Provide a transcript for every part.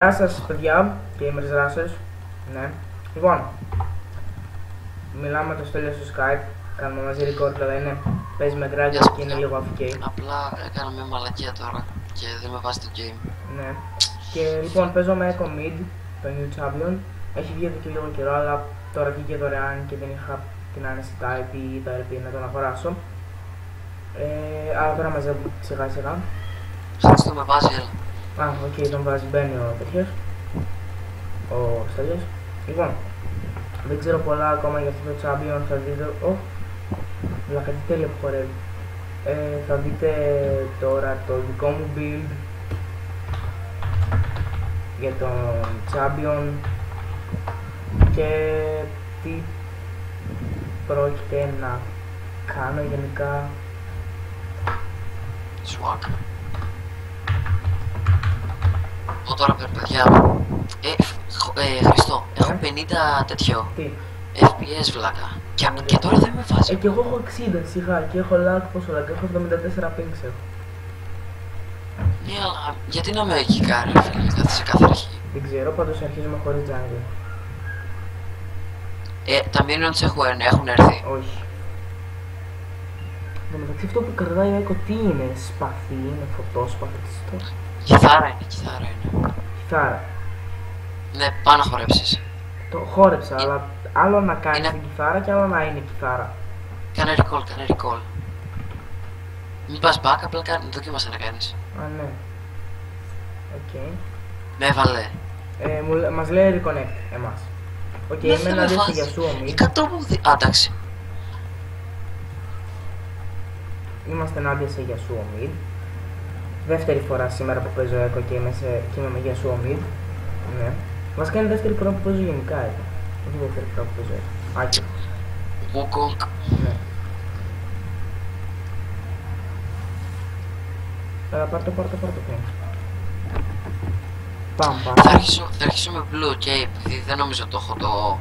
Γεια σας παιδιά, gamers rashers. Ναι. Λοιπόν, μιλάμε το Στέλιο στο Skype. Κάνουμε μαζί record, δηλαδή παίζει με γκράκια και είναι λίγο AFK. Απλά έκανα μια μαλακία τώρα και δεν με βάζει το game. Ναι. Και λοιπόν παίζω με Echo Mid, το New Champion. Έχει βγει εδώ και λίγο καιρό, αλλά τώρα βγήκε δωρεάν και δεν είχα την άνεση Type ή τα RP να τον αγοράσω. Αλλά τώρα μαζεύω σιγά σιγά. Χρήστο με βάζει, έλα. Α, οκ, τον βάζει, μπαίνει ο τέτοιος, ο Στέλιος. Λοιπόν, δεν ξέρω πολλά ακόμα για αυτό το Champion, θα δείτε, βλάκα τι τέλεια που χορεύει. Θα δείτε τώρα το δικό μου build για τον Champion και τι πρόκειται να κάνω γενικά. Swag. Τώρα παιδιά, Χριστό, έχω 50 τέτοιο Τι? FPS βλάκα και τώρα δεν με βάζει. Και εγώ έχω 60 σιγά και έχω lag, πόσο lag, έχω 74 pings έχω. Ναι, αλλά γιατί να με κικάρει φίλε, σε κάθε αρχή. Δεν ξέρω, πάντως αρχίζουμε χωρίς jungle. Τα minions έχουν έρθει. Όχι. Εν τω μεταξύ αυτό που κρατάει ο Echo τι είναι, σπαθί, είναι φωτόσπαθο, τι είναι. Κιθάρα είναι. Κιθάρα. Ναι, πάω να χορέψεις. Το χόρεψα, αλλά άλλο να κάνεις την κιθάρα και άλλο να είναι κιθάρα. Κάνε recall. Μην πας back, απλά δοκίμασα να κάνεις. Α, ναι. Οκ. Με έβαλε. Μας λέει reconnect εμάς. Οκ, είμαι ενάντια σε Yasuo mid. 100 μου δει... Α, εντάξει. Είμαστε ενάντια σε Yasuo mid. Δεύτερη φορά σήμερα που παίζω Echo και είμαι με Yasuo mid. Ναι. Βασικά είναι δεύτερη φορά που παίζω γενικά Echo. Όχι δεύτερη φορά που παίζω Echo. Άκη. Wukong. Ναι. Πάρ' το πριν. Πάμε. Θα αρχίσω με blue, ok, επειδή δεν νομίζω το έχω το...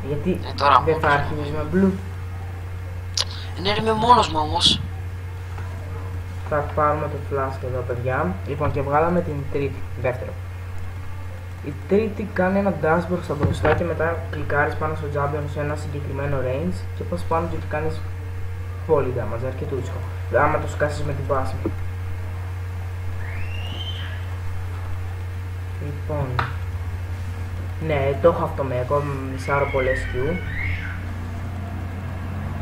Γιατί τώρα δεν θα άρχιζες με blue. Ναι, είμαι μόνος μου όμως. Θα πάρουμε το flask εδώ παιδιά. Λοιπόν, και βγάλαμε την τρίτη, δεύτερο. Η τρίτη κάνει ένα dash προς τα μπροστά και μετά κλικάρεις πάνω στο Champion σε ένα συγκεκριμένο range και πας πάνω και κάνεις πολύ damage, αρκετούτσικο. Άμα το σκάσεις με την βάση. Λοιπόν, ναι, το έχω αυτό με Echo, μισάρω πολλές Q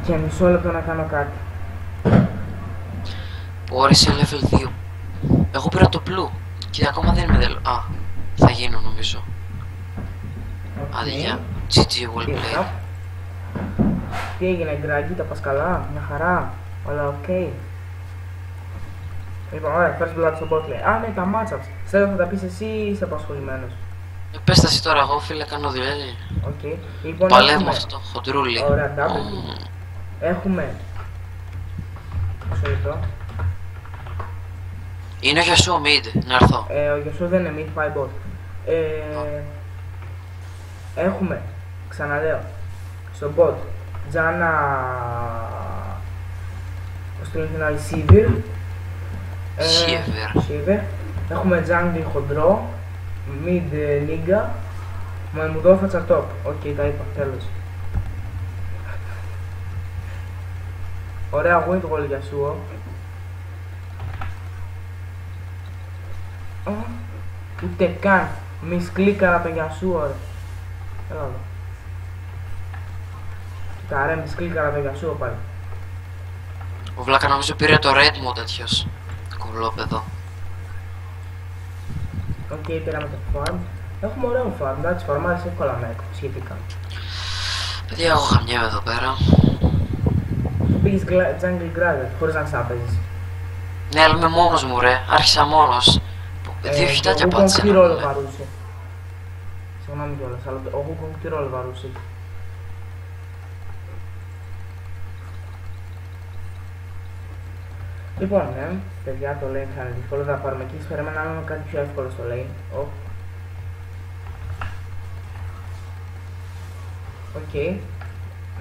και μισό λεπτό να κάνω κάτι. Όρισε level 2. Εγώ πήρα το blue και ακόμα δεν είμαι δελ... Α, θα γίνω νομίζω. Άντε για GG wallplay. Τι έγινε Γκράγκη, τα πας καλά, μια χαρά, όλα οκ. Λοιπόν, ωραία, first blood στο bot λέει. Α, ναι, τα matchups. Θέλω θα τα πεις εσύ ή είσαι απασχολημένος. Πες τα εσύ τώρα, εγώ φίλε κάνω δουλειά. Οκ. Λοιπόν, παλεύουμε αυτό, χοντρούλι. Ωραία, double. Έχουμε... Μισό λεπτό. Είναι ο Yasuo mid, να έρθω. Ο Yasuo δεν είναι mid, πάει bot. Έχουμε, ξαναλέω, στο bot, Τζάνα... Πώς το λένε την άλλη, Shiver. Έχουμε jungle χοντρό, mid nigga, μαϊμουδόφατσα top. Οκ, τα είπα, τέλος. Ωραία win goal για σου. Ούτε καν μισκλίκαρα το Yasuo ρε. Έλα εδώ. Κοίτα ρε, μισκλίκαρα το Yasuo πάλι. Ο βλάκα νομίζω πήρε το red μου τέτοιος. Κολόπεδο. Οκ, πήραμε το farm. Έχουμε ωραίο farm, εντάξει, φαρμάρεις εύκολα με Echo, σχετικά. Παιδιά, εγώ χαμιέμαι εδώ πέρα. Πήγες jungle gravel, χωρίς να ξάπαιζες. Ναι, αλλά είμαι μόνος μου ρε, άρχισα μόνος. 2 χιτάκια πάτησα. Ο Wukong τι ρόλο βαρούσε. Συγγνώμη κιόλας, αλλά ο Wukong τι ρόλο βαρούσε. Λοιπόν, ναι, παιδιά το lane θα είναι δύσκολο, θα πάρουμε εκεί, σφαίρεμε να είναι κάτι πιο εύκολο στο lane. Οκ.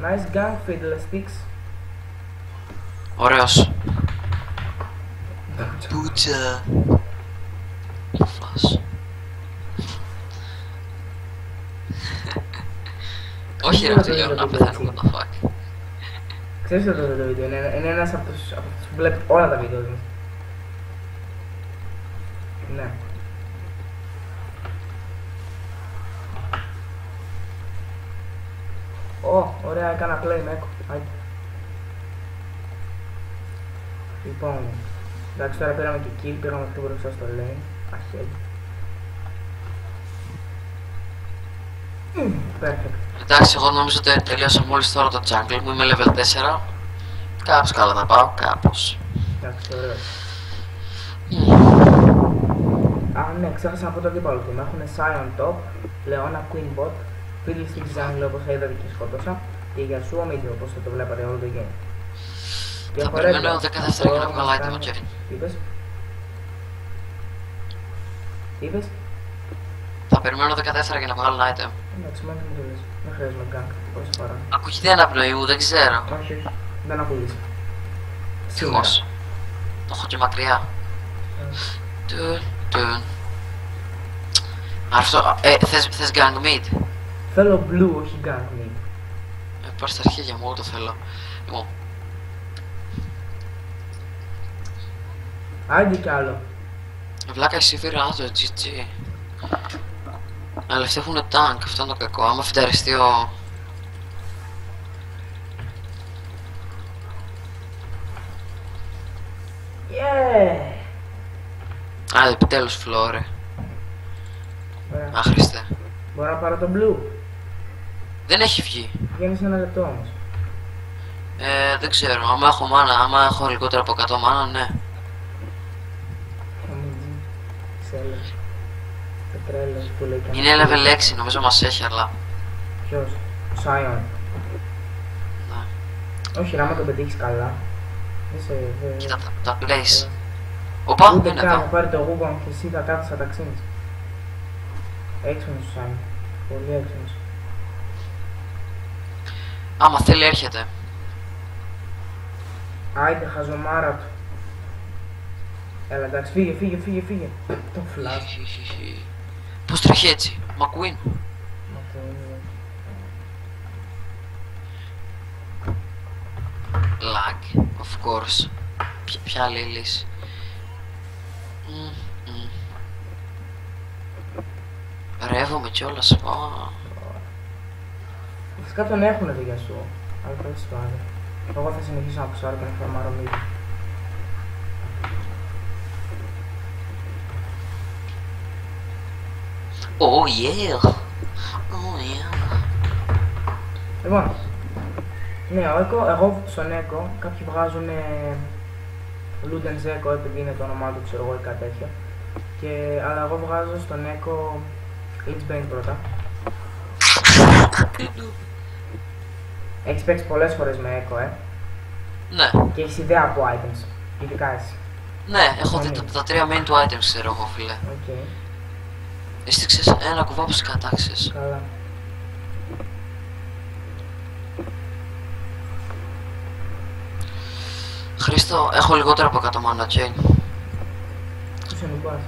Nice gun, fiddlesticks. Ωραίος. Πουτσα. Φλάς. Όχι ρε, τελειώνω να πεθάνω, what the fuck. Ξέρεις ότι το βίντεο είναι ένας από τους που βλέπει όλα τα βίντεο μας. Ναι. Ωραία, έκανα play με έκο. Λοιπόν, εντάξει, τώρα πήραμε και kill, πήραμε πιο μπροστά στο lane. Αχέλη. Perfect. Εντάξει, εγώ νομίζω ότι τελείωσα μόλις τώρα το jungle μου, είμαι level 4. Κάπως καλά θα πάω, κάπως. Εντάξει, ωραίο. Ναι, ξέχασα να πω το αντίπαλο του. Έχουνε Sion top, Leona Queen bot, Fiddlesticks jungle όπως θα είδατε και σκότωσα, και Yasuo mid όπως θα το βλέπατε όλο το game. Θα περιμένω 10 δεύτερα για να βγάλω item, ok. Τι είπες? Τι είπες? Θα περιμένω 14 για να βγάλω ένα item. Εντάξει, μόνο μου το λες. Δεν χρειάζομαι gank, πώς παρά. Ακούγεται ένα πνοή μου, δεν ξέρω. Όχι, όχι, δεν ακούγεις. Ευτυχώς. Το έχω και μακριά. Αυτό, θες gang mid? Θέλω blue, όχι gank mid. Πάρε στα αρχεία μου, το θέλω. Λοιπόν. Άντε κι άλλο. Βλάκα εσύ φύρα το GG. Αλλά αυτοί έχουνε tank, αυτό είναι το κακό. Άμα φυταριστεί ο... Yeah! Άντε, επιτέλους φλόρε. Άχρηστε. Μπορώ να πάρω το blue. Δεν έχει βγει. Βγαίνει σε ένα λεπτό όμως. Δεν ξέρω. Άμα έχω μάνα, άμα έχω λιγότερο από 100 μάνα, ναι. Ξέλος. Πετρέλος που λέει και... Είναι level 6, νομίζω μας έχει, αλλά... Ποιος? Ο Sion. Ναι. Όχι, άμα το πετύχεις καλά. Κοίτα τα plays. Οπα, ούτε είναι καν, εδώ. θα πάρει το Google και εσύ θα κάθεις θα τα ξύνεις. Έξυπνος ο Sion. Πολύ έξυπνος. Άμα θέλει έρχεται. Άιντε, χαζομάρα του. Έλα, εντάξει, φύγε. Το flash. Πώς τρέχει έτσι, McQueen. Lag, of course. Ποια άλλη λύση. Ρεύομαι κιόλας. Φυσικά τον έχουνε το Yasuo. Αλλά τέλος πάντων. Εγώ θα συνεχίσω να πουσάρω και να φορμάρω mid. Oh yeah. Oh yeah. Λοιπόν, ναι, εγώ στον Echo, κάποιοι βγάζουν Luden Zeko επειδή είναι το όνομά του, ξέρω εγώ ή κάτι τέτοιο. Αλλά εγώ βγάζω στον Echo Lich Bane πρώτα. Έχεις παίξει πολλές φορές με Echo, Ναι. Και έχεις ιδέα από items, ειδικά εσύ. Ναι, έχω δει τα τρία main του items, ξέρω εγώ, φίλε. Okay. Έστειξες ένα κουβά που κατάξεις. Καλά. Χρήστο, έχω λιγότερο από 100 μάνα, ok. Πώς είναι μπας.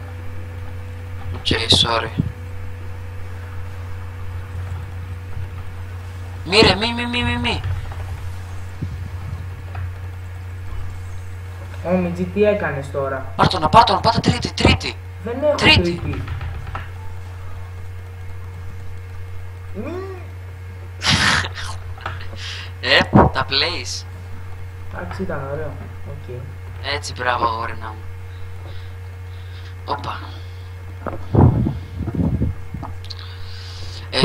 Ok, sorry. Μη ρε, μη. Μιτζι, τι έκανες τώρα? Πάρ' τον, πάτε τρίτη. Δεν έχω τρίτη. Τα plays. Εντάξει, ήταν ωραίο. Okay. Έτσι, μπράβο, αγόρινα μου. Όπα.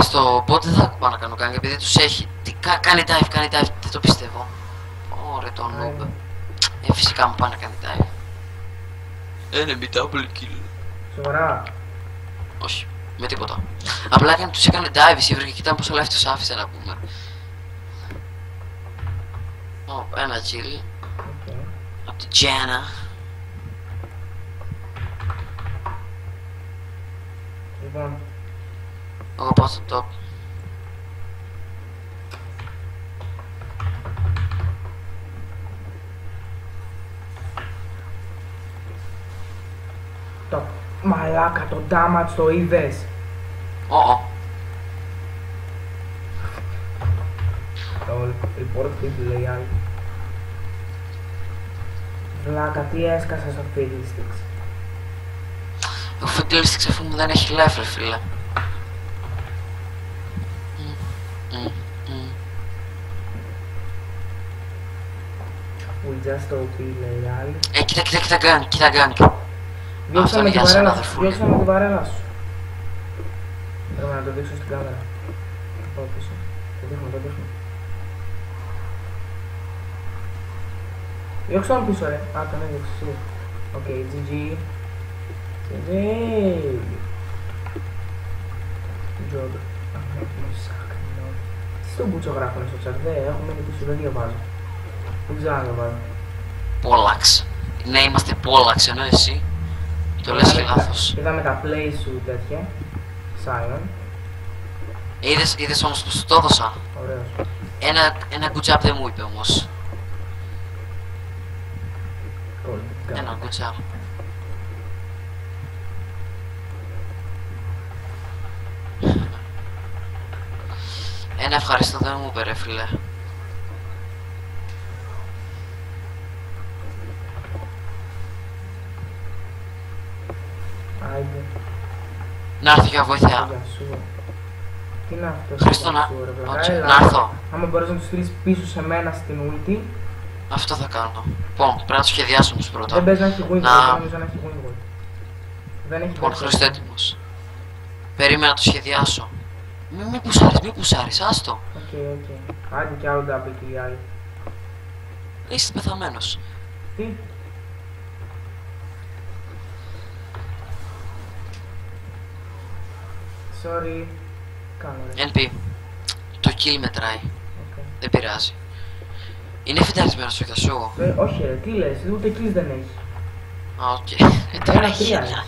Στο πότε θα πάω να κάνω κάνει, επειδή τους έχει. Κάνει dive, δεν το πιστεύω. Ωραία, το noob. Φυσικά μου πάνε να κάνει dive. Enemy double kill. Σοβαρά. Όχι, με τίποτα. Απλά έκανε, τους έκανε dive, σίγουρα και κοιτάμε πόσο life τους άφησε να πούμε. Ένα kill. Okay. Απ' τη Τζένα. Λοιπόν. Εγώ πάω στο top. Το μαλάκα, το damage το είδες. Το report feed λέει άλλη. Βλάκα, τι έσκασα στο fiddlesticks. Ο fiddlesticks αφού μου δεν έχει life ρε φίλε. We just OP λέει άλλη. Κοίτα γκάνγκ. Διώξα με την βαρέλα σου. Πρέπει να το δείξω στην κάμερα. Θα πάω πίσω. Το δείχνω. Διώξα τον πίσω ρε. Α, τον έδιωξε εσύ. Οκ, GG. Job. Τι στον Μπούτσο γράφουνε στο chat, έχω μείνει πίσω, δεν διαβάζω. Δεν ξέρω αν διαβάζω. Πόλαξ. Ναι, είμαστε Πόλαξ, ενώ εσύ το λες και λάθος. Είδαμε τα play σου τέτοια. Σάιον. Είδες όμως που σου το έδωσα. Ωραίος. Ένα good job δεν μου είπε όμως. Ένα good job. Ένα ευχαριστώ δεν μου είπε ρε φίλε. Άιντε. Να έρθω για βοήθεια. Για σου. Τι είναι αυτό? Χριστό να έρθω. Άμα μπορείς να τους στείλεις πίσω σε μένα στην ulti. Αυτό θα κάνω. Λοιπόν, πρέπει να το σχεδιάσω όμως πρώτα. Δεν παίζει να έχει win goal, νομίζω να έχει win goal. Δεν έχει Λοιπόν, win goal. Χριστό έτοιμος. Περίμενα να το σχεδιάσω. Μη πουσάρεις, άστο. Οκ. Άντε κι άλλο double kill οι άλλοι. Είσαι πεθαμένος. Τι? Sorry. Κάνω ρε. NP. Το kill μετράει. Okay. Δεν πειράζει. Είναι φυταρισμένος ο Γιασού. Όχι ρε, τι λες, ούτε kills δεν έχει. Α, οκ. Τώρα έχει χίλια.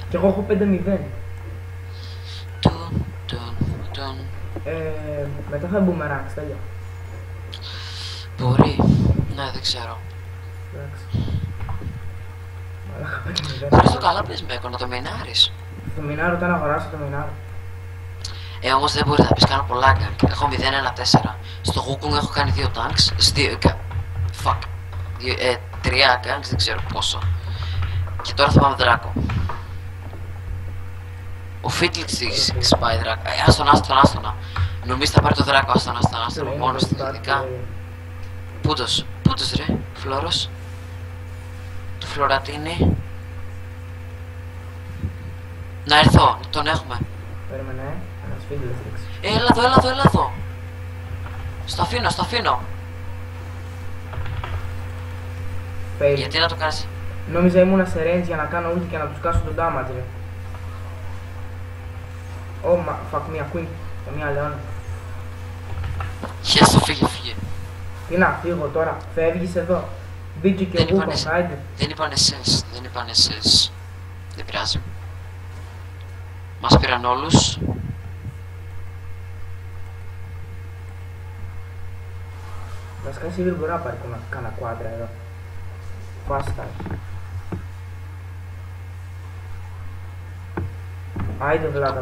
Κι εγώ έχω 5-0. Μετά θα μπούμε ranks, τέλεια. Μπορεί. Ναι, δεν ξέρω. Εντάξει. Ευχαριστώ καλά πες Μπέκο, να το μινάρεις. Το μινάρω όταν αγοράσω το μινάρω. Όμως δεν μπορείς να πεις κάνω πολλά gank. Έχω 0-1-4. Στο Wukong έχω κάνει 2 tanks. Fuck. 3 ganks, δεν ξέρω πόσο. Και τώρα θα πάμε δράκο. Ο Fiddlesticks σπάει δράκο. Άστονα. Νομίζω θα πάρει το δράκο. Άστονα. Μόνος στην ειδικά. Πούτος ρε. Φλόρος. Του Φλωρατίνη. Να έρθω. Τον έχουμε. Περίμενε, ένας Fiddlesticks. Έλα εδώ. Στο αφήνω. Fail. Γιατί να το κάνεις? Νόμιζα ήμουνα σε range για να κάνω ulti και να τους κάσω τον damage ρε. Fuck, μία queen. Καμία λεώνα. Χες το φύγε. Τι να φύγω τώρα, φεύγεις εδώ. Μπήκε και εγώ, άιντε. Δεν είπανε σες. Δεν πειράζει. Μας πήραν όλους. Βασικά σίγουρα μπορεί να πάρει κάνα κουάντρα εδώ. Φάστα. Άιντε βλάκα,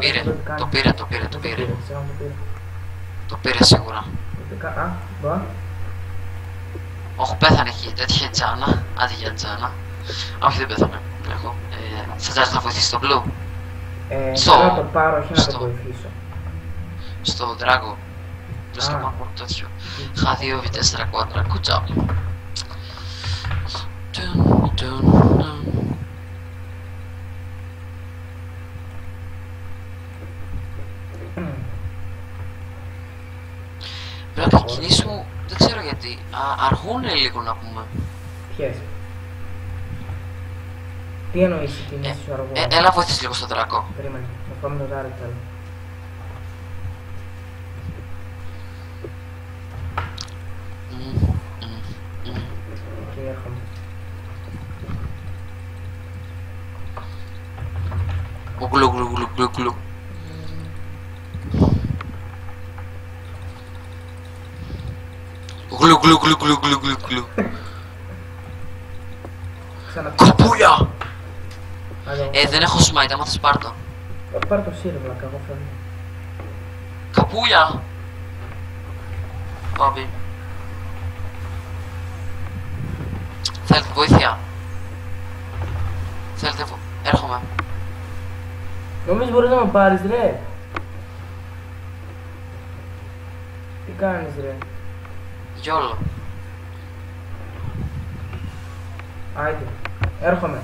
το πήρε. Το πήρε σίγουρα. Μπα. Όχι, πέθανε εκεί, τέτοια τζάνα. Άντε για τζάνα. Όχι, δεν πέθανε. Έχω. Θα τσάζει να βοηθήσει στο Blue. Να το πάρω, όχι να το βοηθήσω. Στο Drago. Δεν στο πάρω τέτοιο. Είχα 2v4 κουάντρα. Good job. Πρέπει να κινήσεις μου, δεν ξέρω γιατί, αργούνε λίγο να πούμε. Ποιες? Τι εννοείς οι κινήσεις σου αργούνε? Έλα βοηθείς λίγο στο δράκο. Περίμενε, να πάμε το δάρι θέλω. Οκ, έρχομαι. Γλου. Γλου. Καπούλια! Δεν έχω smite, άμα θες πάρ' το. Πάρ' το σύρε, βλάκα, εγώ φεύγω. Καπούλια! Πάμε. Θέλετε βοήθεια? Θέλετε έρχομαι. Νομίζεις μπορείς να με πάρεις ρε? Τι κάνεις ρε? Γιόλο. Άιντε, έρχομαι.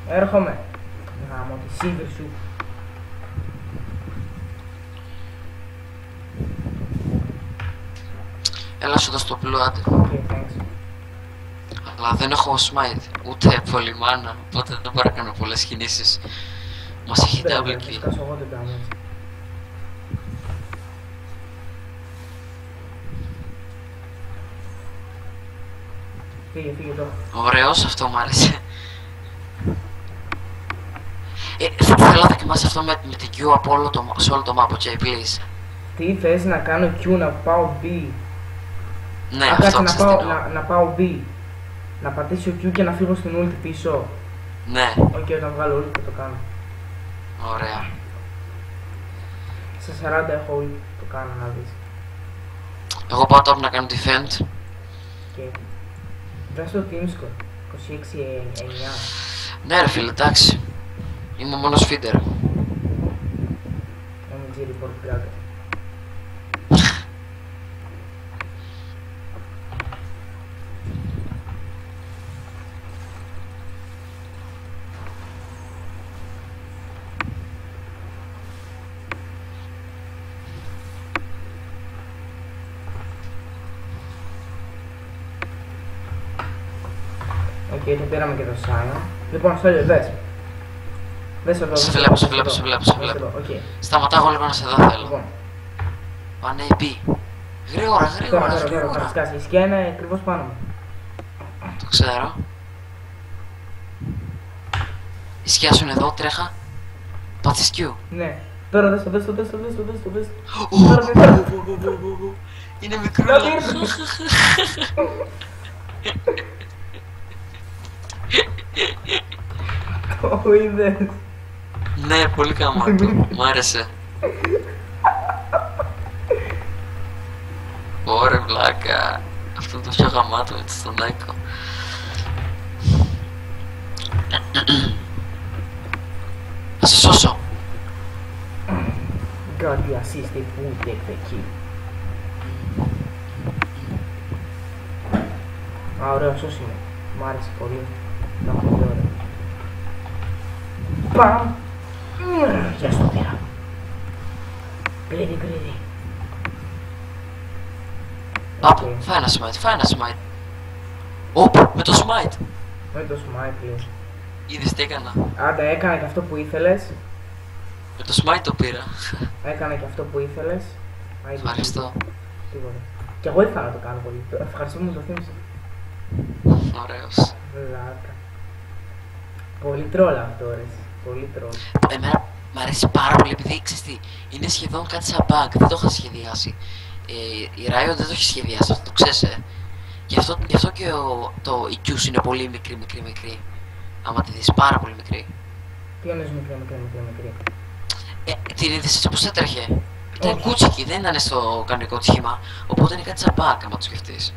Έρχομαι. Γάμω τη σίδερ σου. Έλα σου δώσω το πλού, άντε. Okay, thanks. Αλλά δεν έχω smite, ούτε πολύ μάνα, οπότε δεν μπορώ να κάνω πολλές κινήσεις. Μας έχει double Θα kill. σκάσω εγώ την damage. Φύγε, φύγε τώρα. Ωραίος, αυτό μου άρεσε. Θέλω να δοκιμάσεις αυτό με την Q από σε όλο το map, okay, please. Τι θες να κάνω Q, να πάω B? Ναι, κάτσε αυτό να ξέρεις πάω, τι εννοώ. να πάω B. Να πατήσω Q και να φύγω στην ulti πίσω. Ναι, Όχι, όταν βγάλω ulti θα το κάνω. ωραία. Σε 40 έχω ulti, το κάνω να δεις. Εγώ πάω top να κάνω defend. Και βρες το team score 26-9. Ναι ρε φίλε, εντάξει. Είμαι μόνος feeder. MG report grabber. Οκ, το πήραμε και το Sion. Λοιπόν, Στέλιο, δες. Δες εδώ. Σε βλέπω, σε βλέπω, σε βλέπω, σε βλέπω. Οκ. Σταματάω λίγο να σε δω θέλω. Λοιπόν, Πάνε οι B. Γρήγορα, γρήγορα, τώρα θα γρήγορα. σκάσει. Η σκιά είναι ακριβώς πάνω μου. Το ξέρω. Η σκιά σου είναι εδώ, τρέχα. Πάτησες Q. Ναι. Τώρα δες το, δες το, δες το, δες το, δες το, δες το. Ου, Τώρα δες το. είναι μικρό. Να δεις. Το είδες. Ναι, πολύ καμάτο. Μ' άρεσε. Ωραία βλάκα. Αυτό το πιο γαμάτο έτσι στον Νάικο. Θα σε σώσω. God, you assisted who take the kill. Α, ωραίος όσο είναι. Μ' άρεσε πολύ. Να πολύ ωραία. Παμ! Γεια στο πήρα. Greedy, greedy. Άπου, φάει ένα smite, φάει ένα smite. Οπ, με το smite. Με το smite, λέει. Είδες τι έκανα. Άντε, έκανα και αυτό που ήθελες. Με το smite το πήρα. Έκανα και αυτό που ήθελες. Άιντε, Ευχαριστώ. τίποτα. Κι εγώ ήθελα να το κάνω πολύ. Ευχαριστώ που μου το θύμισες. Ωραίος. Βλάκα. Πολύ τρόλα αυτό, ρε. Πολύ τρόλα. Εμένα μ' αρέσει πάρα πολύ επειδή ξέρεις τι, είναι σχεδόν κάτι σαν bug, δεν το είχα σχεδιάσει. Η Riot δεν το έχει σχεδιάσει, αυτό το ξέρεις, Γι' αυτό και η Q είναι πολύ μικρή, μικρή, μικρή. Άμα τη δεις, πάρα πολύ μικρή. Τι εννοείς μικρή, μικρή, μικρή, μικρή. Την είδες έτσι όπως έτρεχε. Ήταν Όχι. κούτσικη, δεν ήταν στο κανονικό της σχήμα. Οπότε είναι κάτι σαν bug, άμα το σκεφτείς.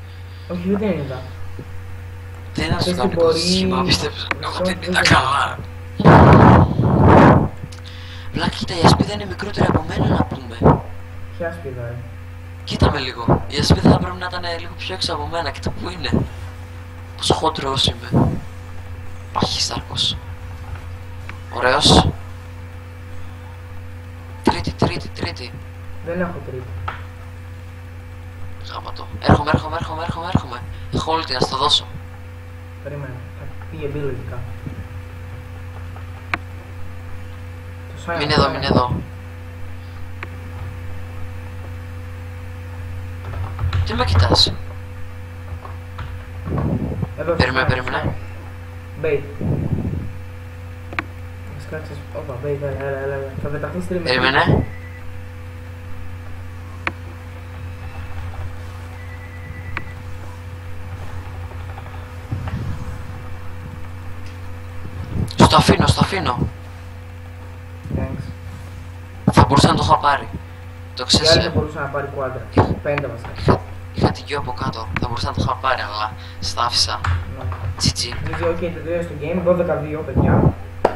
Όχι, ούτε δεν είδα. Δεν ήταν στο Αυτές κανονικό της μπορεί- σχήμα, πίστεψε. Εγώ Αυτό δεν δεν ήταν ξέρω. καλά. Βλάκα, κοίτα, η ασπίδα είναι μικρότερη από μένα να πούμε. Ποια σπίδα, ρε. Κοίτα με λίγο. Η ασπίδα θα πρέπει να ήταν λίγο πιο έξω από μένα. Κοίτα που είναι. Πόσο χοντρός είμαι. Παχύσταρκος. Ωραίος. Τρίτη, τρίτη, τρίτη. Δεν έχω τρίτη. Γάμα το. Έρχομαι. Έχω όλη την να στο δώσω. Περίμενε. Θα πήγε μπει λογικά. Το Sion Μην αυτό εδώ, μην εδώ. Τι με κοιτάς. Εδώ Περίμενε, στο Sion, περίμενε. στο Sion. Bait. Θα σκάξεις. Όπα, bait, έλα. Θα πεταχθείς τρίμη. Περίμενε. Στο αφήνω. Thanks. Θα μπορούσα να το είχα πάρει. Το Και άλλοι ξέρεις. θα μπορούσαν να πάρει quadra. 5 βασικά. Είχα την Q από κάτω. Θα μπορούσα να το είχα πάρει, αλλά στα άφησα. Ναι. GG. Ok, τελείωσε το game, 12-2 παιδιά.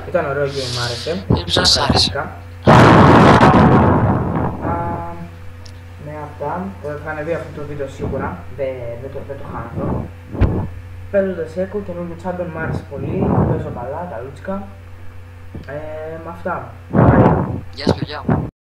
Ήταν ωραίο game, μ' άρεσε. Ελπίζω να σας άρεσε. Ναι, αυτά. Θα ανεβεί αυτό το βίντεο σίγουρα. Δεν το χάνω αυτό. Παίζω το Σέκο, καινούργιο champion μου άρεσε πολύ. Παίζω καλά, καλούτσικα. Με αυτά. Γεια σας παιδιά.